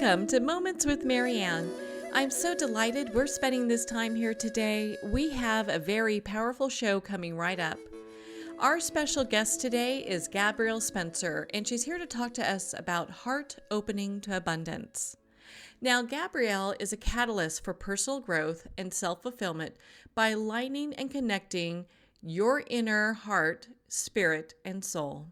Welcome to Moments with Marianne. I'm so delighted we're spending this time here today. We have a very powerful show coming right up. Our special guest today is Gabrielle Spencer, and she's here to talk to us about heart opening to abundance. Now, Gabrielle is a catalyst for personal growth and self-fulfillment by aligning and connecting your inner heart, spirit, and soul.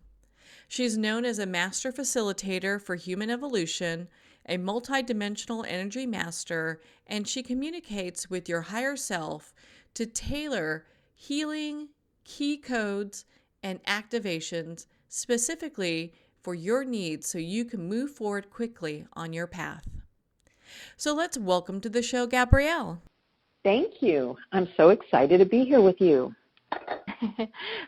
She's known as a master facilitator for human evolution, a multidimensional energy master, and she communicates with your higher self to tailor healing, key codes, and activations specifically for your needs so you can move forward quickly on your path. So let's welcome to the show, Gabrielle. Thank you. I'm so excited to be here with you.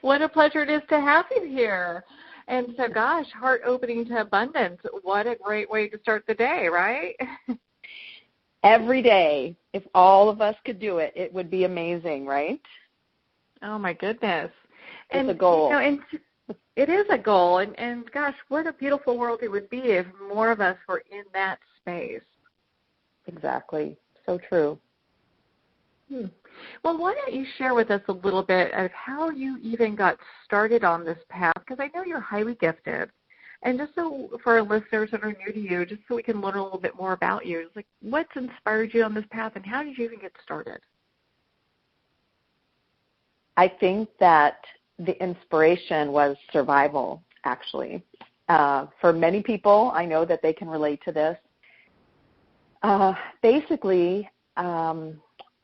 What a pleasure it is to have you here. And so, gosh, heart opening to abundance. What a great way to start the day, right? Every day, if all of us could do it, it would be amazing, right? Oh, my goodness. It's a goal. And it is a goal. And gosh, what a beautiful world it would be if more of us were in that space. Exactly. So true. Well, why don't you share with us a little bit of how you even got started on this path? Because I know you're highly gifted. And just so for our listeners that are new to you, just so we can learn a little bit more about you, it's like what's inspired you on this path and how did you even get started? I think that the inspiration was survival, actually. For many people, I know that they can relate to this. Basically,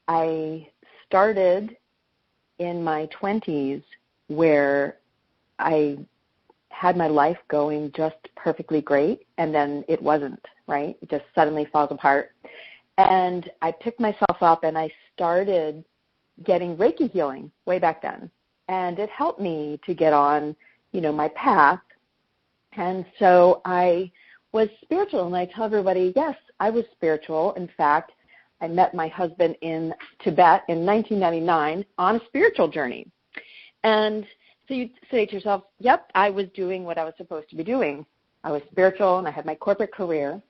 I started in my 20s where I had my life going just perfectly great, and then it wasn't, right? It just suddenly falls apart. And I picked myself up and I started getting Reiki healing way back then. And it helped me to get on, my path. And so I was spiritual, and I tell everybody, yes, I was spiritual. In fact, I met my husband in Tibet in 1999 on a spiritual journey. And so you say to yourself, yep, I was doing what I was supposed to be doing. I was spiritual and I had my corporate career.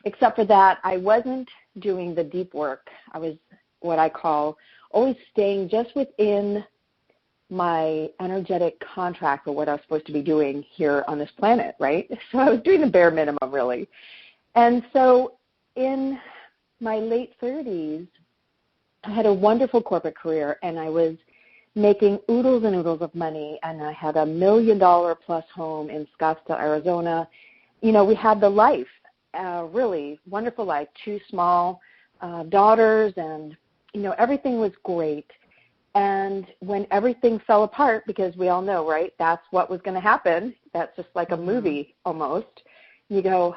Except for that, I wasn't doing the deep work. I was what I call always staying just within my energetic contract for what I was supposed to be doing here on this planet, right? So I was doing the bare minimum, really. And so in my late 30s, I had a wonderful corporate career, and I was making oodles and oodles of money, and I had $1 million plus home in Scottsdale, Arizona. We had the life, really wonderful life, 2 small daughters, and, everything was great. And when everything fell apart, because we all know, right, that's what was going to happen. That's just like a movie almost. You go,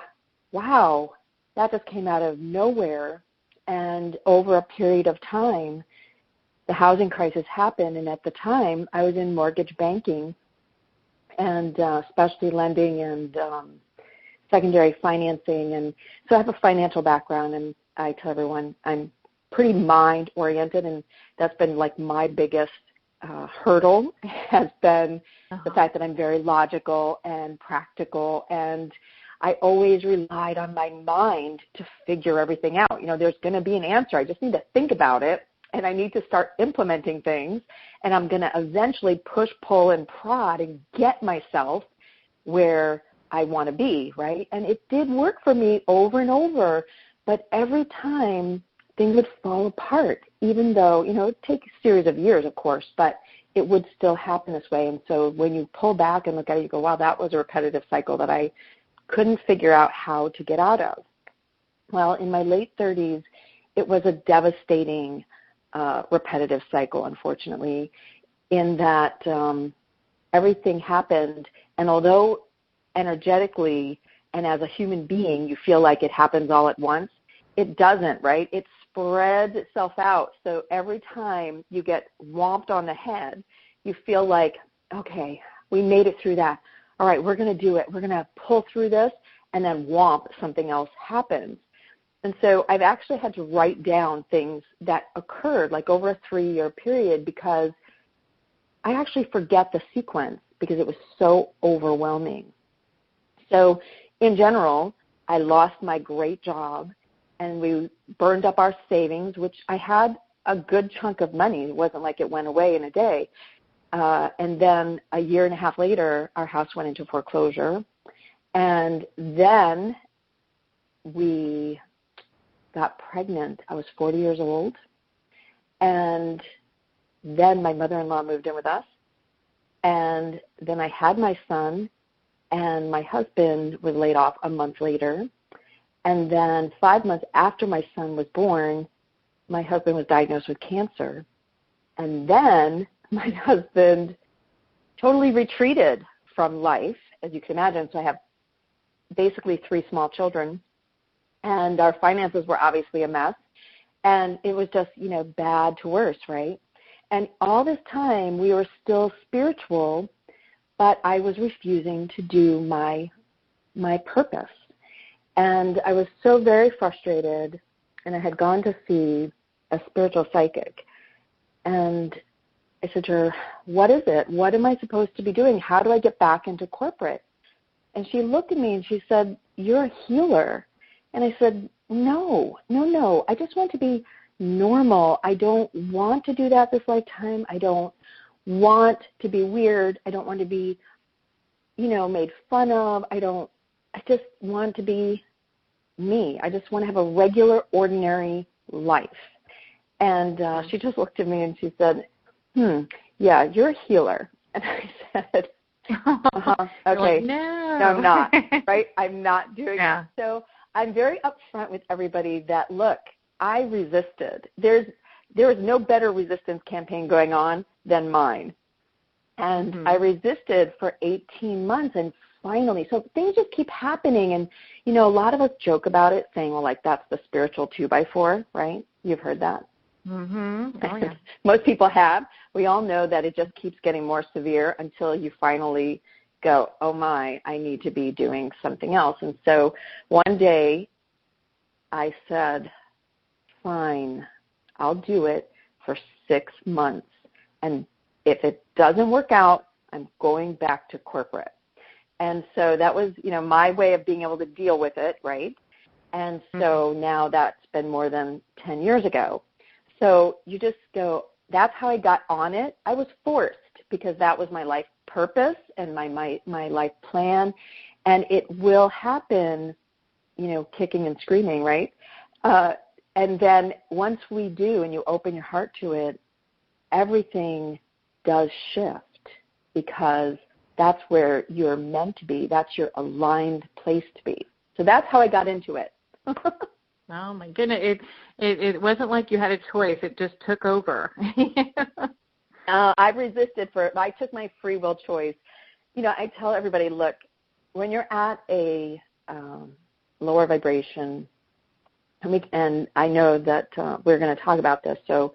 wow, that just came out of nowhere. And over a period of time, the housing crisis happened. And at the time, I was in mortgage banking and specialty lending and secondary financing. And so I have a financial background, and I tell everyone I'm pretty mind-oriented, and that's been like my biggest hurdle has been the fact that I'm very logical and practical, and I always relied on my mind to figure everything out. There's going to be an answer. I just need to think about it, and I need to start implementing things, and I'm going to eventually push, pull, and prod and get myself where I want to be, right? And it did work for me over and over, but every time things would fall apart, even though, it would take a series of years, of course, but it would still happen this way. And so when you pull back and look at it, you go, wow, that was a repetitive cycle that I couldn't figure out how to get out of. Well, in my late 30s, it was a devastating repetitive cycle, unfortunately, in that everything happened, and although energetically and as a human being you feel like it happens all at once, it doesn't, right? It spreads itself out. So every time you get whomped on the head, you feel like, okay, we made it through that. All right, we're going to do it. We're going to pull through this, and then whomp, something else happens. And so I've actually had to write down things that occurred like over a 3-year period because I actually forget the sequence because it was so overwhelming. So in general, I lost my great job, and we burned up our savings, which I had a good chunk of money. It wasn't like it went away in a day. And then a year and a half later, our house went into foreclosure. And then we got pregnant. I was 40 years old. And then my mother-in-law moved in with us. And then I had my son, and my husband was laid off a month later. And then 5 months after my son was born, my husband was diagnosed with cancer. And then my husband totally retreated from life, as you can imagine. So I have basically 3 small children, and our finances were obviously a mess. And it was just, bad to worse, right? And all this time we were still spiritual, but I was refusing to do my purpose. And I was so very frustrated, and I had gone to see a spiritual psychic. And I said to her, what is it? What am I supposed to be doing? How do I get back into corporate? And she looked at me and she said, you're a healer. And I said, no. I just want to be normal. I don't want to do that this lifetime. I don't want to be weird. I don't want to be, made fun of. I just want to be me. I just want to have a regular, ordinary life. And she just looked at me and she said, yeah, you're a healer. And I said, okay, like, no, I'm not, right? I'm not doing that. So I'm very upfront with everybody that, look, I resisted. There is no better resistance campaign going on than mine. And I resisted for 18 months, and finally, so things just keep happening. And, a lot of us joke about it, saying, well, like, that's the spiritual 2x4, right? You've heard that. Mm-hmm. Oh, yeah. Most people have. We all know that it just keeps getting more severe until you finally go, oh, my, I need to be doing something else. And so one day I said, fine, I'll do it for 6 months. And if it doesn't work out, I'm going back to corporate. And so that was, my way of being able to deal with it, right? And so now that's been more than 10 years ago. So you just go, that's how I got on it. I was forced because that was my life purpose and my life plan. And it will happen, kicking and screaming, right? And then once we do and you open your heart to it, everything does shift because that's where you're meant to be. That's your aligned place to be. So that's how I got into it. Oh, my goodness. It wasn't like you had a choice. It just took over. I resisted I took my free will choice. I tell everybody, look, when you're at a lower vibration, and I know that we're going to talk about this, so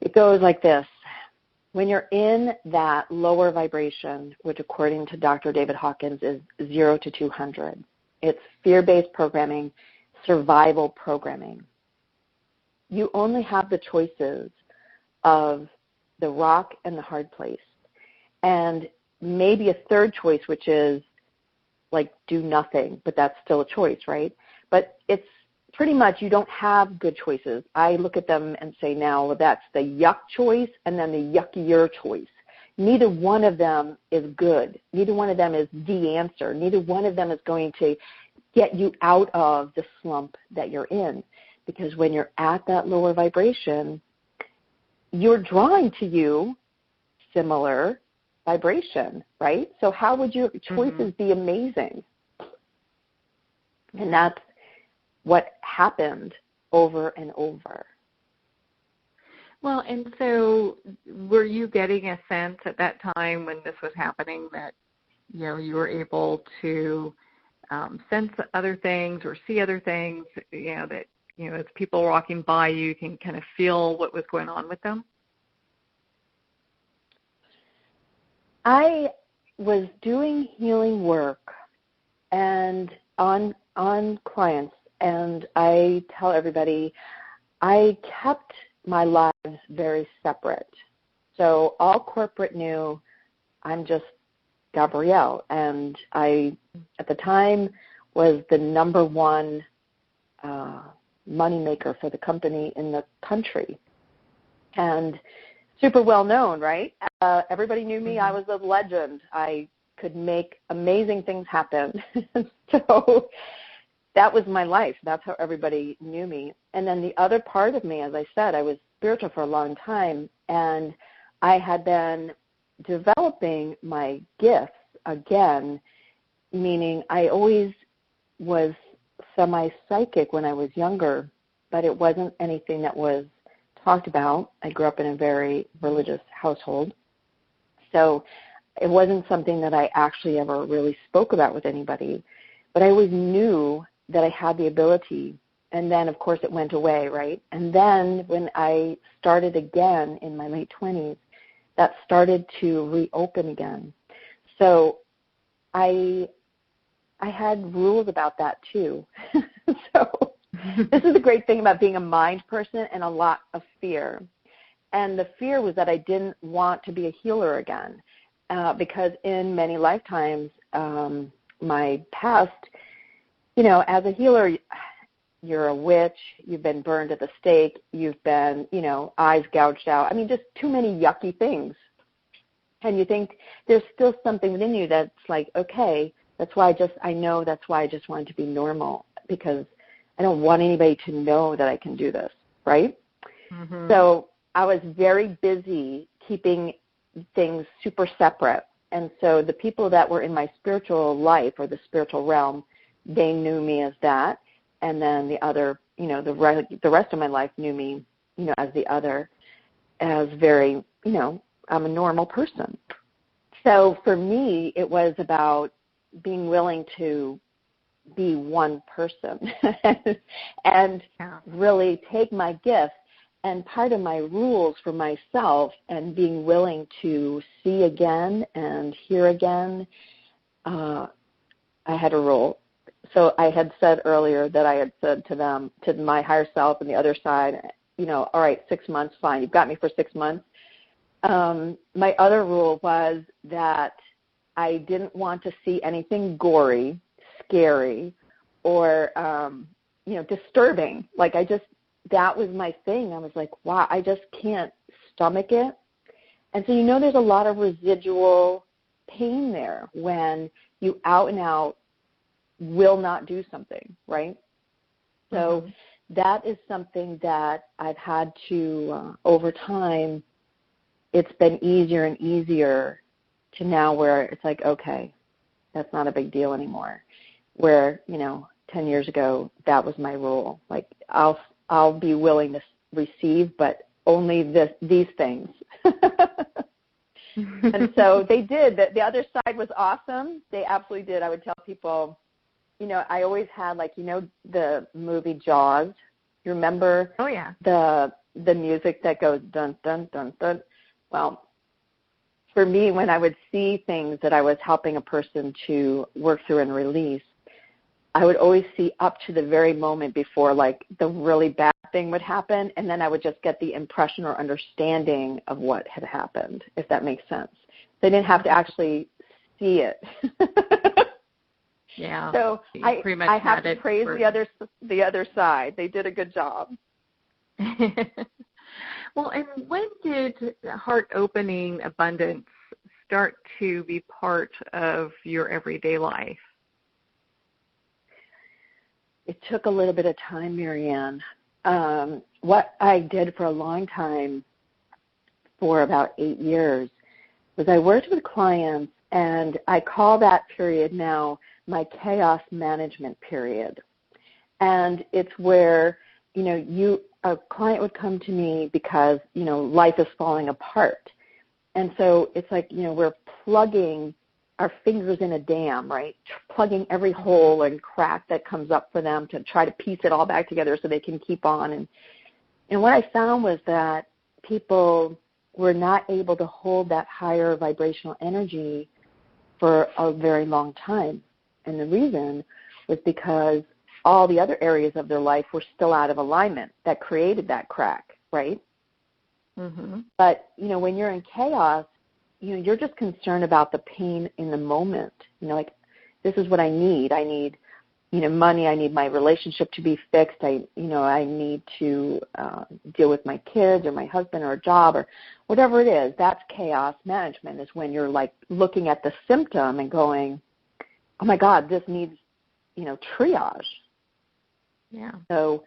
it goes like this. When you're in that lower vibration, which according to Dr. David Hawkins is 0 to 200, it's fear-based programming, survival programming. You only have the choices of the rock and the hard place. And maybe a third choice, which is like do nothing, but that's still a choice, right? But it's pretty much you don't have good choices. I look at them and say now, well, that's the yuck choice and then the yuckier choice. Neither one of them is good. Neither one of them is the answer. Neither one of them is going to get you out of the slump that you're in. Because when you're at that lower vibration, you're drawing to you similar vibration, right? So how would your choices be amazing? And that's what happened over and over. Well, and so were you getting a sense at that time when this was happening that, you were able to sense other things or see other things, that, as people walking by you can kind of feel what was going on with them? I was doing healing work and on clients, and I tell everybody I kept my lives very separate. So all corporate knew I'm just Gabrielle, and at the time was the number one moneymaker for the company in the country. And super well known, right? Everybody knew me. I was a legend. I could make amazing things happen. So that was my life. That's how everybody knew me. And then the other part of me, as I said, I was spiritual for a long time, and I had been developing my gifts again, meaning I always was semi-psychic when I was younger, but it wasn't anything that was talked about. I grew up in a very religious household, so it wasn't something that I actually ever really spoke about with anybody, but I always knew that I had the ability. And then, of course, it went away, right? And then when I started again in my late 20s, that started to reopen again. So I had rules about that too. So this is the great thing about being a mind person, and a lot of fear. And the fear was that I didn't want to be a healer again, because in many lifetimes, my past, as a healer, you're a witch, you've been burned at the stake, you've been, eyes gouged out. I mean, just too many yucky things. And you think there's still something within you that's like, okay, that's why I know that's why I just wanted to be normal, because I don't want anybody to know that I can do this, right? Mm-hmm. So I was very busy keeping things super separate. And so the people that were in my spiritual life or the spiritual realm, they knew me as that. And then the other, the rest of my life knew me, as the other, as very, I'm a normal person. So for me, it was about being willing to be one person and really take my gifts. And part of my rules for myself and being willing to see again and hear again, I had a rule. So I had said earlier that I had said to them, to my higher self and the other side, all right, 6 months, fine. You've got me for 6 months. My other rule was that I didn't want to see anything gory, scary, or, disturbing. Like that was my thing. I was like, wow, I just can't stomach it. And so, there's a lot of residual pain there when you out and out will not do something, right? So that is something that I've had to, over time, it's been easier and easier to now where it's like, okay, that's not a big deal anymore. Where, 10 years ago, that was my rule. Like, I'll be willing to receive, but only these things. And so they did. The other side was awesome. They absolutely did. I would tell people, I always had the movie Jaws. You remember? Oh, yeah. The music that goes dun, dun, dun, dun. Well, for me, when I would see things that I was helping a person to work through and release, I would always see up to the very moment before, the really bad thing would happen, and then I would just get the impression or understanding of what had happened, if that makes sense. They didn't have to actually see it. Yeah. So I have to praise the other side. They did a good job. Well, and when did heart-opening abundance start to be part of your everyday life? It took a little bit of time, Marianne. What I did for a long time, for about 8 years, was I worked with clients, and I call that period now my chaos management period. And it's where, a client would come to me because, life is falling apart. And so it's like, we're plugging our fingers in a dam, right? Plugging every hole and crack that comes up for them to try to piece it all back together so they can keep on. And what I found was that people were not able to hold that higher vibrational energy for a very long time. And the reason was because all the other areas of their life were still out of alignment that created that crack, right? Mm-hmm. But, when you're in chaos, you're just concerned about the pain in the moment. This is what I need. I need, money. I need my relationship to be fixed. I need to deal with my kids or my husband or a job or whatever it is. That's chaos management, is when you're like looking at the symptom and going, oh my God, this needs, triage. Yeah. So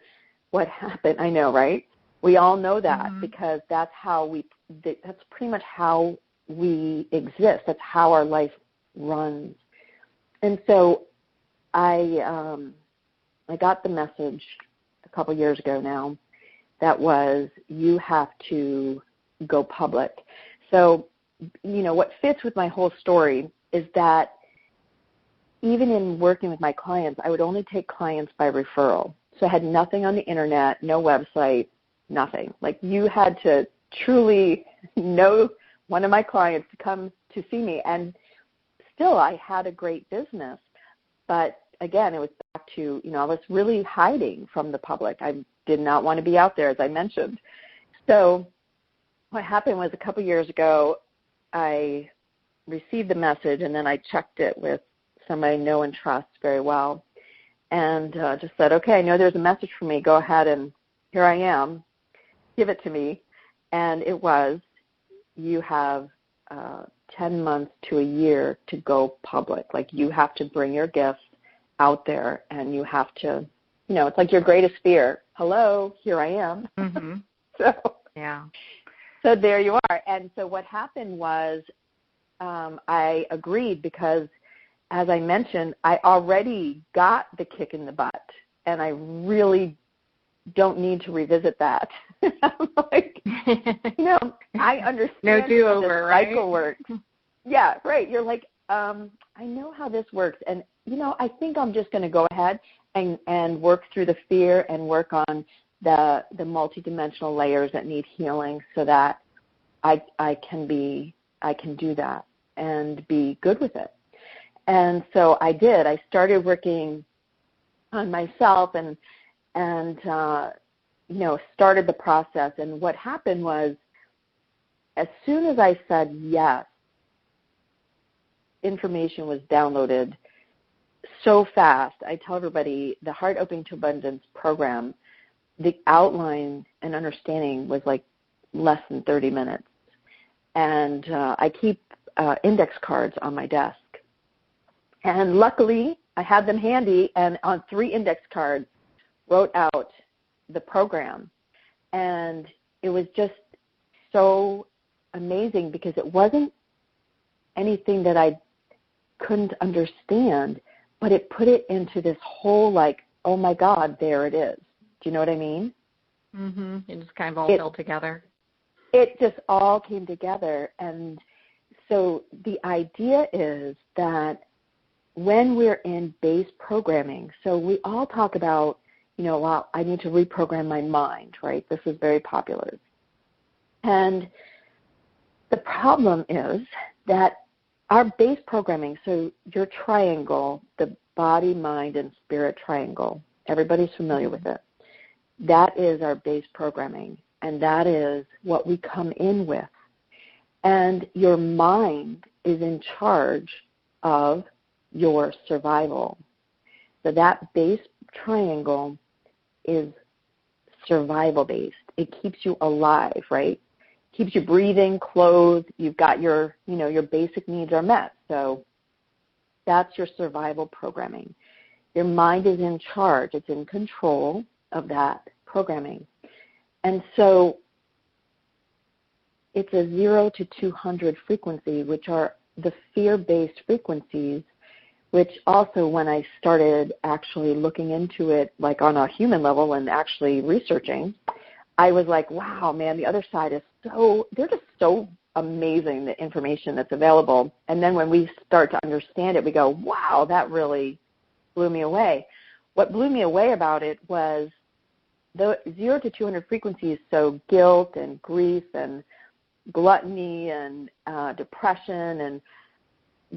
what happened, I know, right? We all know that because that's pretty much how we exist. That's how our life runs. And so I got the message a couple years ago now that was, you have to go public. So, what fits with my whole story is that even in working with my clients, I would only take clients by referral. So I had nothing on the internet, no website, nothing. Like, you had to truly know one of my clients to come to see me. And still, I had a great business. But again, it was back to, I was really hiding from the public. I did not want to be out there, as I mentioned. So what happened was, a couple years ago, I received the message, and then I checked it with somebody I know and trust very well, and just said, okay, I know there's a message for me. Go ahead, and here I am. Give it to me. And it was, you have 10 months to a year to go public. Like, you have to bring your gifts out there, and you have to, it's like your greatest fear. Hello, here I am. Mm-hmm. So there you are. And so what happened was, I agreed because, as I mentioned, I already got the kick in the butt, and I really don't need to revisit that. I'm like, I understand no do-over, how this cycle works. Yeah, right. You're like, I know how this works, and I think I'm just going to go ahead and work through the fear and work on the multidimensional layers that need healing, so that I can do that and be good with it. And so I did. I started working on myself and started the process. And what happened was, as soon as I said yes, information was downloaded so fast. I tell everybody, the Heart Opening to Abundance program, the outline and understanding was like less than 30 minutes. And I keep index cards on my desk. And luckily, I had them handy, and on 3 index cards, wrote out the program. And it was just so amazing, because it wasn't anything that I couldn't understand, but it put it into this whole, like, oh my God, there it is. Do you know what I mean? Mm-hmm. It just kind of all fell together. It just all came together. And so the idea is that when we're in base programming, so we all talk about, well, I need to reprogram my mind, right? This is very popular. And the problem is that our base programming, so your triangle, the body, mind, and spirit triangle, everybody's familiar with it. That is our base programming, and that is what we come in with. And your mind is in charge of your survival. So that base triangle is survival-based. It keeps you alive, right? Keeps you breathing, clothed. You've got your basic needs are met. So that's your survival programming. Your mind is in charge. It's in control of that programming. And so it's a 0 to 200 frequency, which are the fear-based frequencies, which also, when I started actually looking into it, like on a human level and actually researching, I was like, wow, man, the other side is they're just so amazing, the information that's available. And then when we start to understand it, we go, wow, that really blew me away. What blew me away about it was the 0 to 200 frequencies, so guilt and grief and gluttony and depression and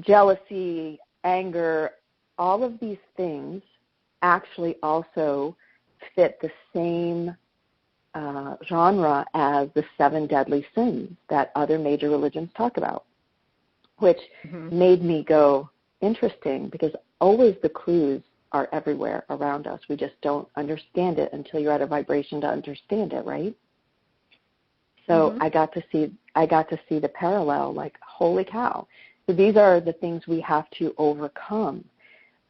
jealousy, anger, all of these things actually also fit the same genre as the 7 deadly sins that other major religions talk about, which made me go, interesting, because always the clues are everywhere around us. We just don't understand it until you're at a vibration to understand it, right? So I got to see the parallel, like, holy cow. So these are the things we have to overcome.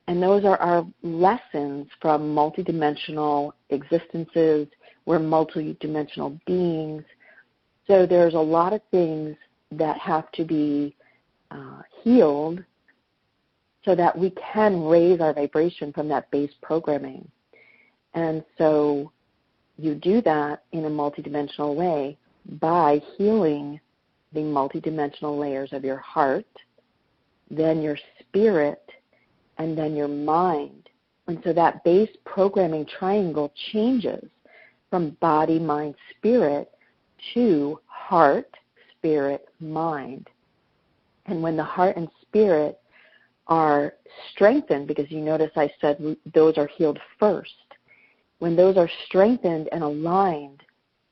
And those are our lessons from multidimensional existences. We're multidimensional beings. So there's a lot of things that have to be healed so that we can raise our vibration from that base programming. And so you do that in a multidimensional way by healing the multidimensional layers of your heart, then your spirit, and then your mind. And so that base programming triangle changes from body, mind, spirit to heart, spirit, mind. And when the heart and spirit are strengthened, because you notice I said those are healed first, when those are strengthened and aligned,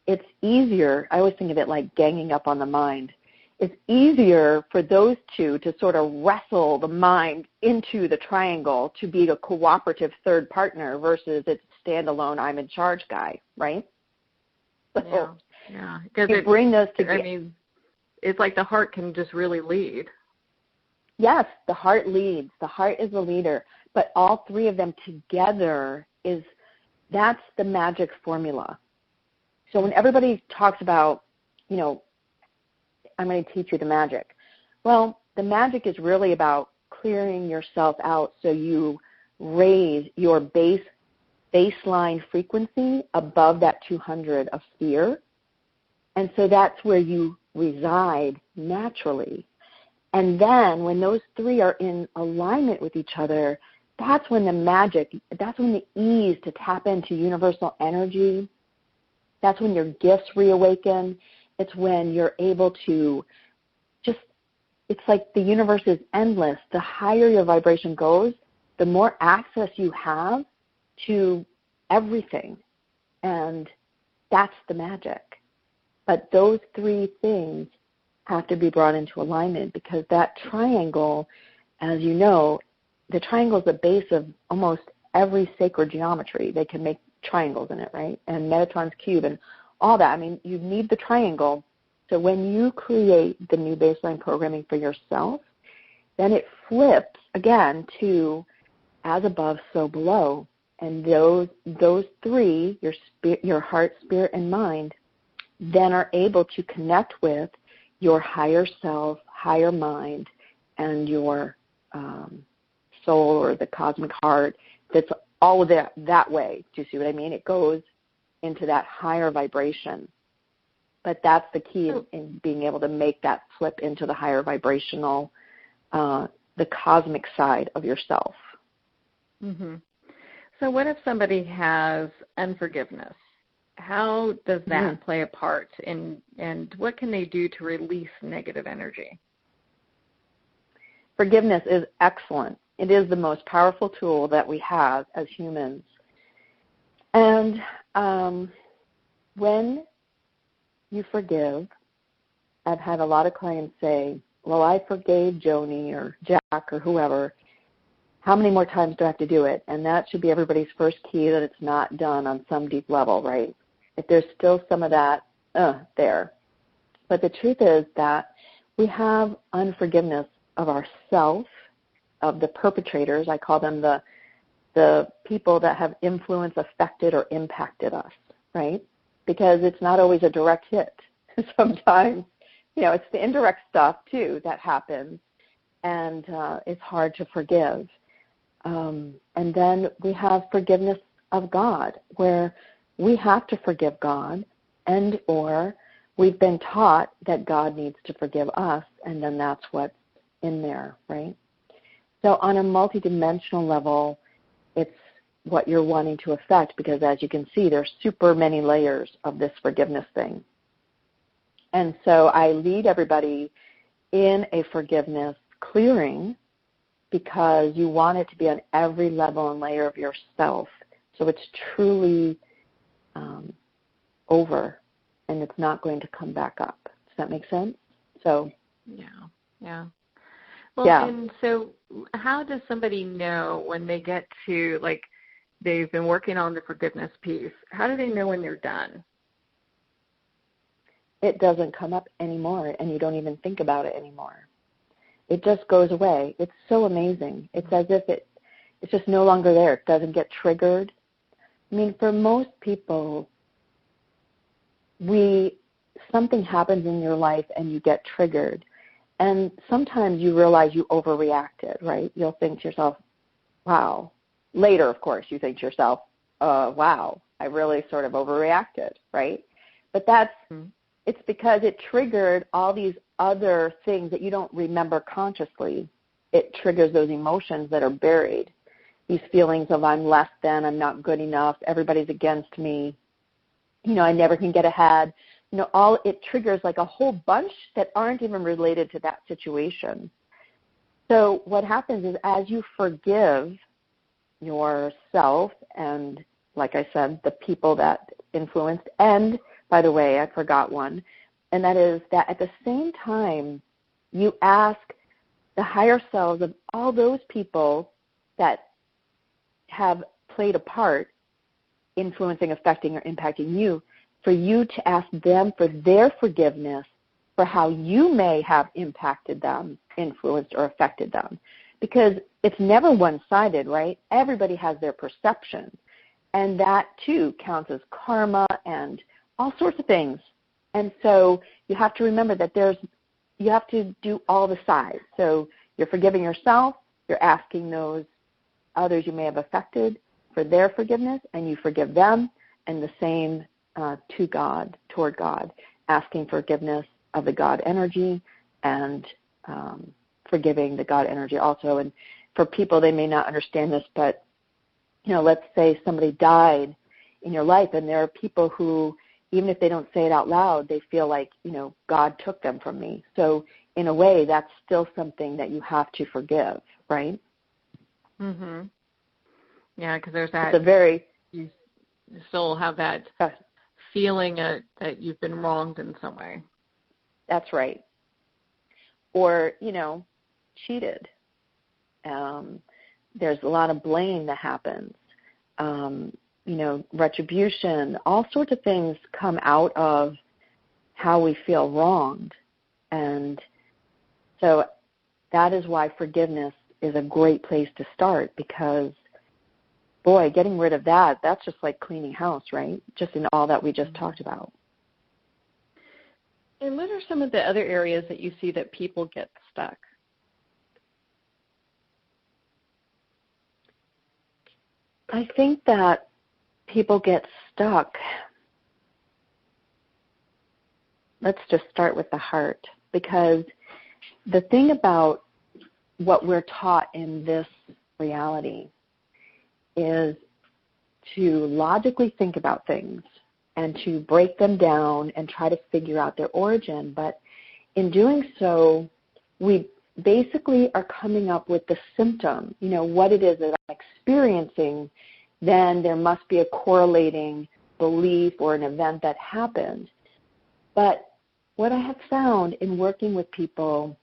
it's easier. I always think of it like ganging up on the mind. It's easier for those two to sort of wrestle the mind into the triangle to be a cooperative third partner versus it's standalone, I'm in charge guy, right? So yeah. Because you bring those together. I mean, it's like the heart can just really lead. Yes, the heart leads. The heart is the leader. But all three of them together that's the magic formula. So when everybody talks about, I'm going to teach you the magic. Well, the magic is really about clearing yourself out so you raise your baseline frequency above that 200 of fear. And so that's where you reside naturally. And then when those three are in alignment with each other, that's when the magic, that's when the ease to tap into universal energy, that's when your gifts reawaken. It's when you're able to it's like the universe is endless. The higher your vibration goes, the more access you have to everything. And that's the magic. But those three things have to be brought into alignment because that triangle, as you know, the triangle is the base of almost every sacred geometry. They can make triangles in it, right? And Metatron's cube and all that. I mean, you need the triangle. So when you create the new baseline programming for yourself, then it flips again to as above, so below. And those three, your heart, spirit, and mind, then are able to connect with your higher self, higher mind, and your soul or the cosmic heart. That's all of that way. Do you see what I mean? It goes into that higher vibration. But that's the key in being able to make that flip into the higher vibrational, the cosmic side of yourself. Mm-hmm. So what if somebody has unforgiveness? How does that play a part, and what can they do to release negative energy? Forgiveness is excellent. It is the most powerful tool that we have as humans. And when you forgive, I've had a lot of clients say, well, I forgave Joni or Jack or whoever. How many more times do I have to do it? And that should be everybody's first key that it's not done on some deep level, right? If there's still some of that there. But the truth is that we have unforgiveness of ourselves, of the perpetrators. I call them the people that have influenced, affected, or impacted us, right? Because it's not always a direct hit. Sometimes, it's the indirect stuff, too, that happens, and it's hard to forgive. And then we have forgiveness of God, where we have to forgive God, and or we've been taught that God needs to forgive us, and then that's what's in there, right? So on a multidimensional level, it's what you're wanting to affect, because as you can see, there's super many layers of this forgiveness thing. And so I lead everybody in a forgiveness clearing because you want it to be on every level and layer of yourself. So it's truly over, and it's not going to come back up. Does that make sense? So Yeah. Well, Yeah. and so how does somebody know when they get to, like, they've been working on the forgiveness piece, how do they know when they're done? It doesn't come up anymore, and you don't even think about it anymore. It just goes away. It's so amazing. It's as if it's just no longer there. It doesn't get triggered. I mean, for most people, something happens in your life and you get triggered. And sometimes you realize you overreacted, right? You'll think to yourself, wow. Later, of course, you think to yourself, wow, I really sort of overreacted, right? But it's because it triggered all these other things that you don't remember consciously. It triggers those emotions that are buried, these feelings of I'm less than, I'm not good enough, everybody's against me, I never can get ahead. It triggers like a whole bunch that aren't even related to that situation. So what happens is as you forgive yourself and, like I said, the people that influenced, and by the way, I forgot one, and that is that at the same time you ask the higher selves of all those people that have played a part influencing, affecting, or impacting you, for you to ask them for their forgiveness for how you may have impacted them, influenced, or affected them. Because it's never one-sided, right? Everybody has their perception. And that, too, counts as karma and all sorts of things. And so you have to remember that you have to do all the sides. So you're forgiving yourself, you're asking those others you may have affected for their forgiveness, and you forgive them, and the same to God, toward God, asking forgiveness of the God energy and forgiving the God energy also. And for people, they may not understand this, but, let's say somebody died in your life, and there are people who, even if they don't say it out loud, they feel like, God took them from me. So in a way, that's still something that you have to forgive, right? Mm-hmm. Yeah, because there's that. You still have that feeling that you've been wronged in some way. That's right. Or, cheated. There's a lot of blame that happens. Retribution, all sorts of things come out of how we feel wronged. And so that is why forgiveness is a great place to start, because, boy, getting rid of that's just like cleaning house, right? Just in all that we just talked about. And what are some of the other areas that you see that people get stuck? I think that people get stuck. Let's just start with the heart, because the thing about what we're taught in this reality is to logically think about things and to break them down and try to figure out their origin. But in doing so, we basically are coming up with the symptom, what it is that I'm experiencing. Then there must be a correlating belief or an event that happened. But what I have found in working with people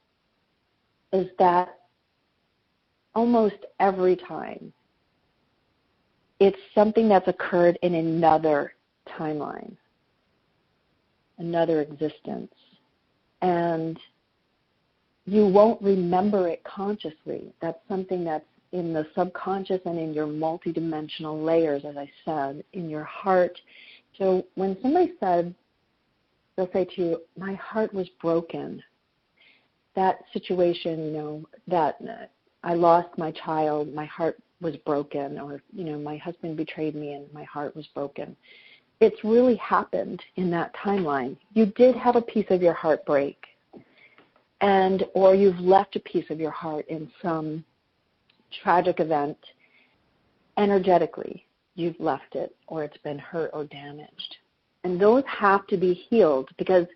is that almost every time it's something that's occurred in another timeline, another existence. And you won't remember it consciously. That's something that's in the subconscious and in your multidimensional layers, as I said, in your heart. So when somebody said, they'll say to you, my heart was broken. That situation, that I lost my child, my heart was broken, or, my husband betrayed me and my heart was broken. It's really happened in that timeline. You did have a piece of your heart break, or you've left a piece of your heart in some tragic event. Energetically, you've left it, or it's been hurt or damaged. And those have to be healed, because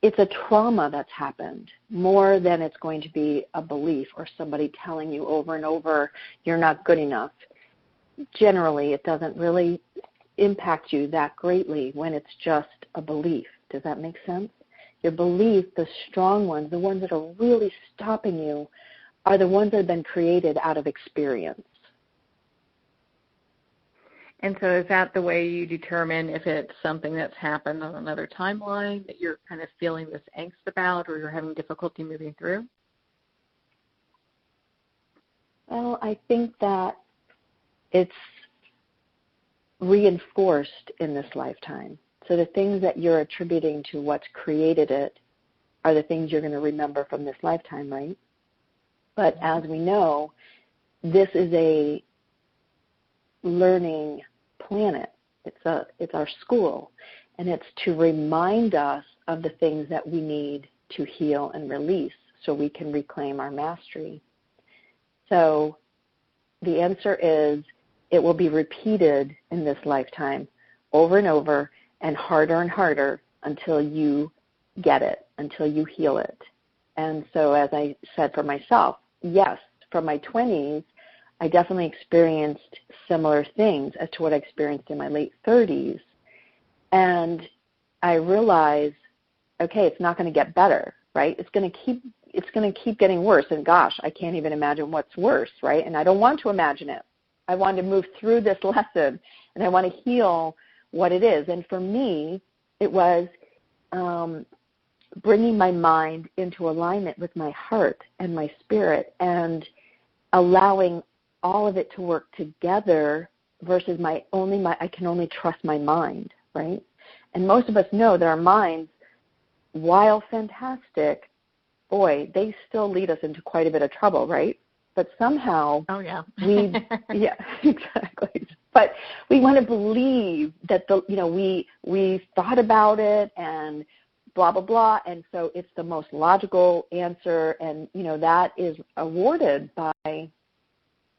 it's a trauma that's happened more than it's going to be a belief or somebody telling you over and over you're not good enough. Generally, it doesn't really impact you that greatly when it's just a belief. Does that make sense? Your beliefs, the strong ones, the ones that are really stopping you, are the ones that have been created out of experience. And so is that the way you determine if it's something that's happened on another timeline that you're kind of feeling this angst about or you're having difficulty moving through? Well, I think that it's reinforced in this lifetime. So the things that you're attributing to what's created it are the things you're going to remember from this lifetime, right? But as we know, this is a learning planet. It's our school, and it's to remind us of the things that we need to heal and release so we can reclaim our mastery. So the answer is it will be repeated in this lifetime over and over and harder until you get it, until you heal it. And so as I said for myself, yes, from my 20s, I definitely experienced similar things as to what I experienced in my late 30s. And I realized, okay, it's not going to get better, right? It's going to keep getting worse. And gosh, I can't even imagine what's worse, right? And I don't want to imagine it. I want to move through this lesson, and I want to heal what it is. And for me, it was bringing my mind into alignment with my heart and my spirit and allowing all of it to work together versus I can only trust my mind, right? And most of us know that our minds, while fantastic, boy, they still lead us into quite a bit of trouble, right? But somehow yeah, exactly. But we want to believe that we thought about it and blah blah blah, and so it's the most logical answer, and that is awarded by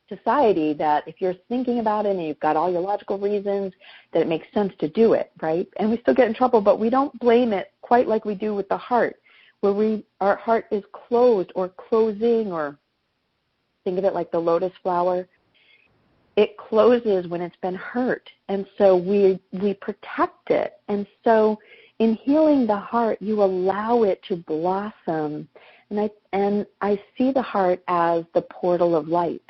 society, that if you're thinking about it and you've got all your logical reasons, that it makes sense to do it, right? And we still get in trouble, but we don't blame it quite like we do with the heart, where our heart is closed or closing, or think of it like the lotus flower. It closes when it's been hurt, and so we protect it. And so in healing the heart, you allow it to blossom. And I see the heart as the portal of light.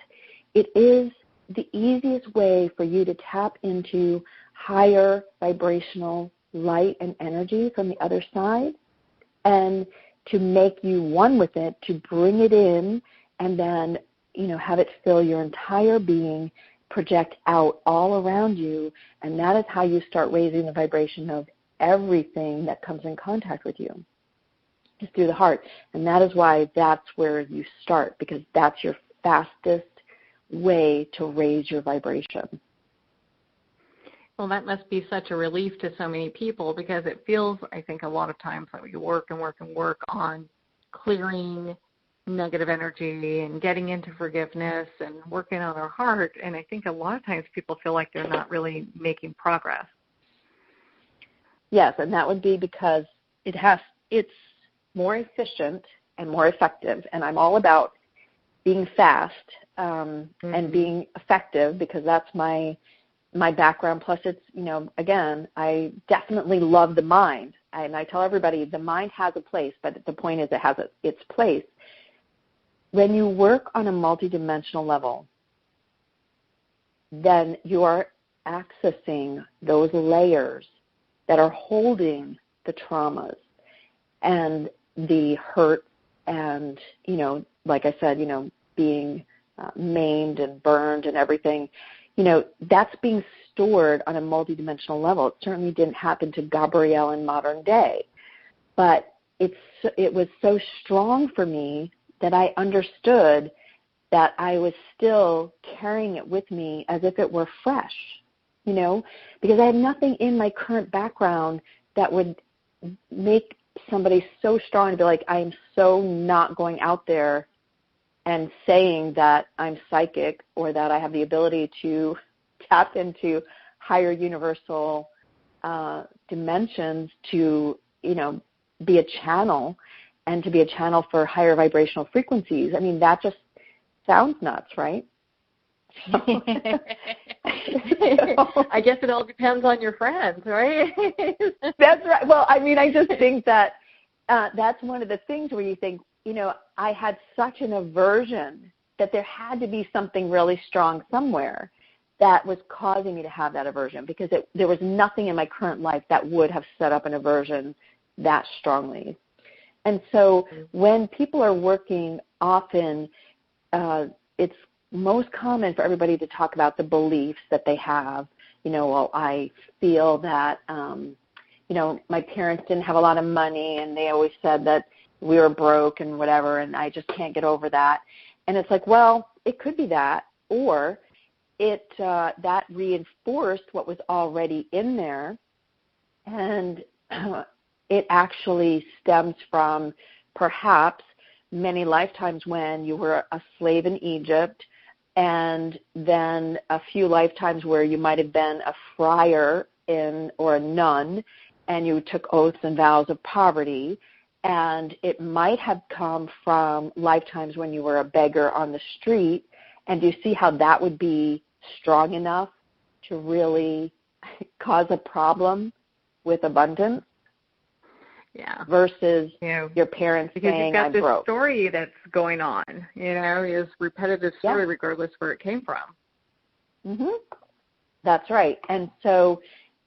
It is the easiest way for you to tap into higher vibrational light and energy from the other side, and to make you one with it, to bring it in, and then have it fill your entire being, project out all around you, and that is how you start raising the vibration of everything that comes in contact with you, just through the heart. And that is why that's where you start, because that's your fastest way to raise your vibration. Well, that must be such a relief to so many people, because it feels, I think, a lot of times like we work on clearing negative energy and getting into forgiveness and working on our heart. And I think a lot of times people feel like they're not really making progress. Yes, and that would be because it's more efficient and more effective. And I'm all about being fast and being effective, because that's my background. Plus, it's, again, I definitely love the mind. And I tell everybody the mind has a place, but the point is it has its place. When you work on a multidimensional level, then you are accessing those layers that are holding the traumas and the hurt and, like I said, being maimed and burned and everything. That's being stored on a multidimensional level. It certainly didn't happen to Gabrielle in modern day, but it was so strong for me that I understood that I was still carrying it with me as if it were fresh, because I had nothing in my current background that would make somebody so strong to be like, I'm so not going out there and saying that I'm psychic or that I have the ability to tap into higher universal dimensions to, be a channel, and to be a channel for higher vibrational frequencies. I mean, that just sounds nuts, right? I guess it all depends on your friends, right? That's right. Well, I mean, I just think that that's one of the things where you think, I had such an aversion that there had to be something really strong somewhere that was causing me to have that aversion, because there was nothing in my current life that would have set up an aversion that strongly. And so when people are working, often it's most common for everybody to talk about the beliefs that they have. Well, I feel that, my parents didn't have a lot of money, and they always said that we were broke and whatever, and I just can't get over that. And it's like, well, it could be that, or that reinforced what was already in there, and it actually stems from perhaps many lifetimes when you were a slave in Egypt, and then a few lifetimes where you might have been a friar or a nun, and you took oaths and vows of poverty. And it might have come from lifetimes when you were a beggar on the street. And do you see how that would be strong enough to really cause a problem with abundance? Yeah. Versus your parents because saying, you've got I'm this broke. Story that's going on, is repetitive story regardless where it came from. Mm-hmm. That's right. And so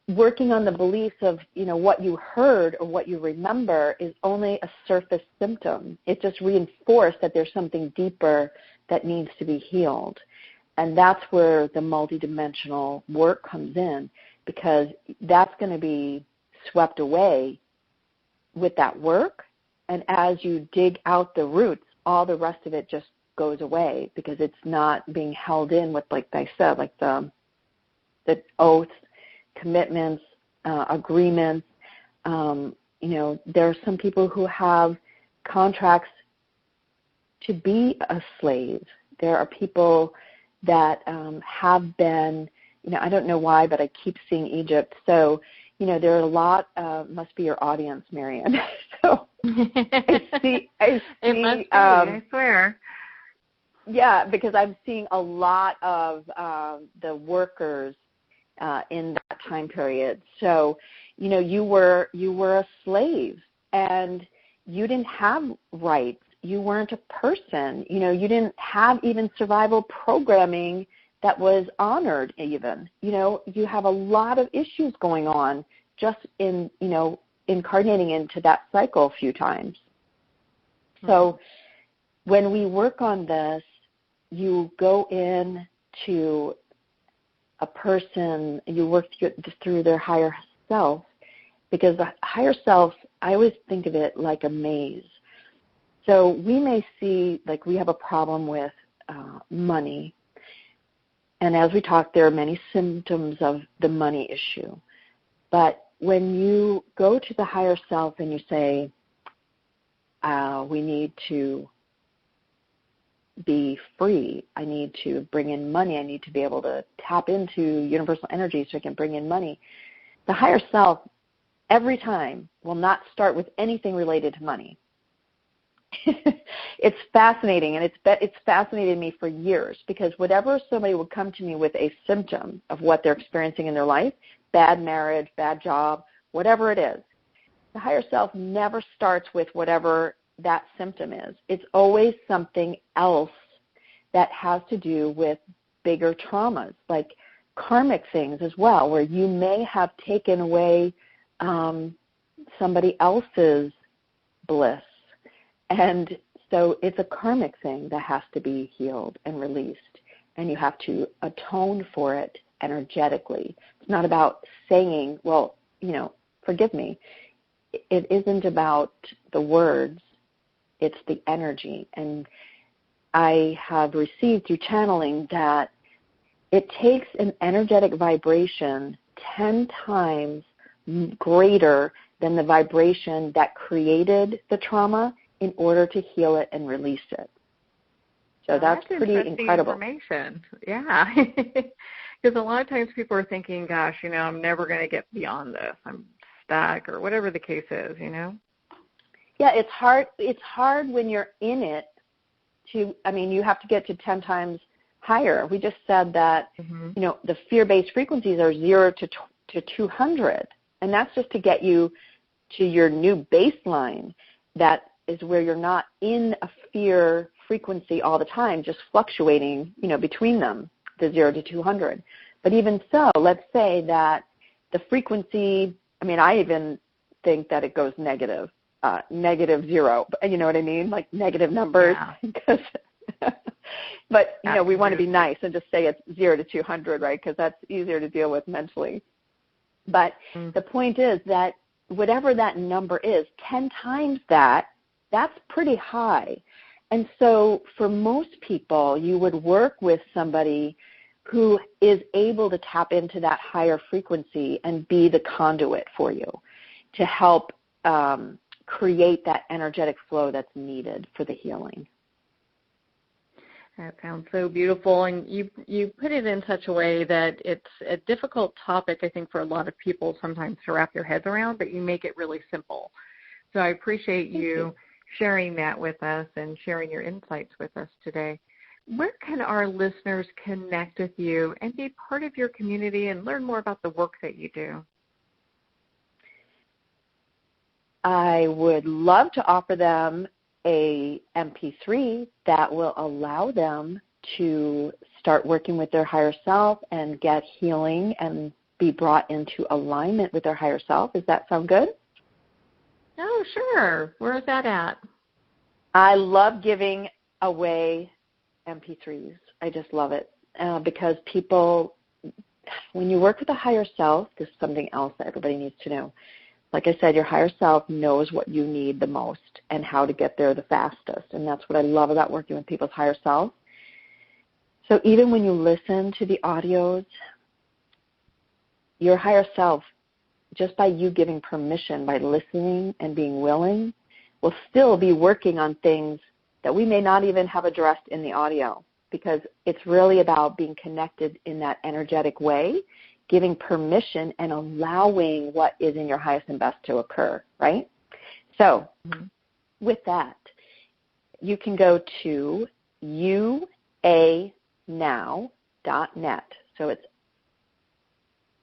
working on the beliefs of, what you heard or what you remember is only a surface symptom. It just reinforced that there's something deeper that needs to be healed. And that's where the multidimensional work comes in, because that's going to be swept away with that work. And as you dig out the roots, all the rest of it just goes away, because it's not being held in with, like I said, like the oaths, commitments, agreements. There are some people who have contracts to be a slave. There are people that have been, I don't know why, but I keep seeing Egypt. So, there are a lot, must be your audience, Marianne. So I see. It must be, I swear. Yeah, because I'm seeing a lot of the workers in that time period. So, you were a slave, and you didn't have rights. You weren't a person. You didn't have even survival programming that was honored even. You have a lot of issues going on just in, incarnating into that cycle a few times. So when we work on this, you go in to a person, you work through their higher self, because the higher self, I always think of it like a maze. So we may see, like, we have a problem with money. And as we talk, there are many symptoms of the money issue. But when you go to the higher self and you say, we need to be free, I need to bring in money, I need to be able to tap into universal energy so I can bring in money, the higher self every time will not start with anything related to money. It's fascinating, and it's fascinated me for years, because whenever somebody would come to me with a symptom of what they're experiencing in their life, bad marriage, bad job, whatever it is, the higher self never starts with whatever that symptom is. It's always something else that has to do with bigger traumas, like karmic things as well, where you may have taken away somebody else's bliss. And so it's a karmic thing that has to be healed and released, and you have to atone for it energetically. It's not about saying, well, forgive me. It isn't about the words. It's the energy. And I have received through channeling that it takes an energetic vibration 10 times greater than the vibration that created the trauma in order to heal it and release it. So that's pretty incredible. Information. Yeah. Because a lot of times people are thinking, gosh, I'm never going to get beyond this. I'm stuck, or whatever the case is, Yeah, it's hard. It's hard when you're in it you have to get to 10 times higher. We just said that, the fear-based frequencies are 0 to 200. And that's just to get you to your new baseline, that is where you're not in a fear frequency all the time, just fluctuating, between them, the 0 to 200. But even so, let's say that the frequency, I even think that it goes negative, -0. You know what I mean? Like negative numbers. Yeah. But, we want to be nice and just say it's 0 to 200, right? Because that's easier to deal with mentally. But the point is that whatever that number is, 10 times that, that's pretty high. And so for most people, you would work with somebody who is able to tap into that higher frequency and be the conduit for you to help create that energetic flow that's needed for the healing. That sounds so beautiful, and you put it in such a way that it's a difficult topic, I think, for a lot of people sometimes to wrap their heads around, but you make it really simple. So I appreciate you sharing that with us and sharing your insights with us today. Where can our listeners connect with you and be part of your community and learn more about the work that you do? I would love to offer them a MP3 that will allow them to start working with their higher self and get healing and be brought into alignment with their higher self. Does that sound good? Oh, sure. Where is that at? I love giving away MP3s. I just love it because people, when you work with a higher self, this is something else that everybody needs to know. Like I said, your higher self knows what you need the most and how to get there the fastest. And that's what I love about working with people's higher self. So even when you listen to the audios, your higher self, just by you giving permission, by listening and being willing, will still be working on things that we may not even have addressed in the audio, because it's really about being connected in that energetic way, giving permission and allowing what is in your highest and best to occur, right? So with that, you can go to uanow.net. So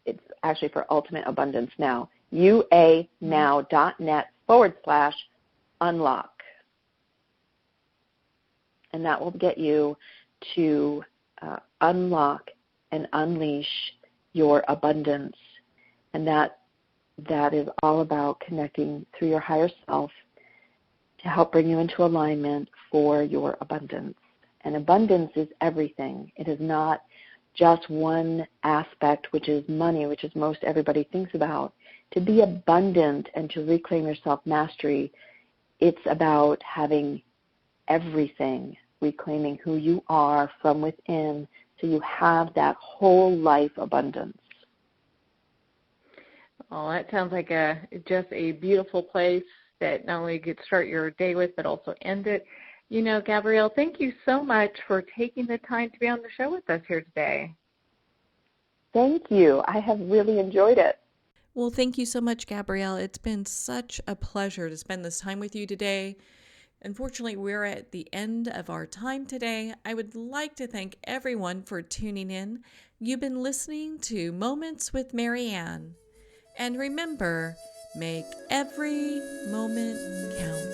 it's actually for Ultimate Abundance Now, uanow.net/unlock. And that will get you to unlock and unleash your abundance. And that is all about connecting through your higher self to help bring you into alignment for your abundance. And abundance is everything. It is not just one aspect, which is money, which is most everybody thinks about. To be abundant and to reclaim your self-mastery, it's about having everything, reclaiming who you are from within, so you have that whole life abundance. Oh, that sounds like just a beautiful place that not only you could start your day with, but also end it. Gabrielle, thank you so much for taking the time to be on the show with us here today. Thank you. I have really enjoyed it. Well, thank you so much, Gabrielle. It's been such a pleasure to spend this time with you today. Unfortunately, we're at the end of our time today. I would like to thank everyone for tuning in. You've been listening to Moments with Marianne. And remember, make every moment count.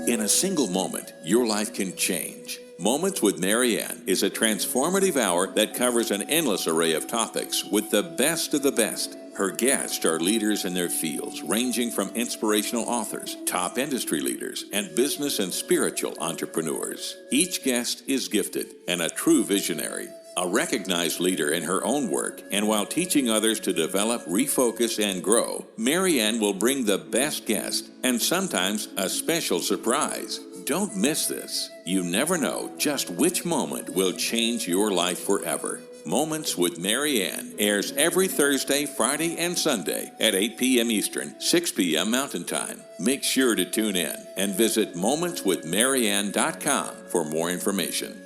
In a single moment, your life can change. Moments with Marianne is a transformative hour that covers an endless array of topics with the best of the best. Her guests are leaders in their fields, ranging from inspirational authors, top industry leaders, and business and spiritual entrepreneurs. Each guest is gifted and a true visionary, a recognized leader in her own work, and while teaching others to develop, refocus, and grow, Marianne will bring the best guest and sometimes a special surprise. Don't miss this. You never know just which moment will change your life forever. Moments with Marianne airs every Thursday, Friday, and Sunday at 8 p.m. Eastern, 6 p.m. Mountain Time. Make sure to tune in and visit momentswithmarianne.com for more information.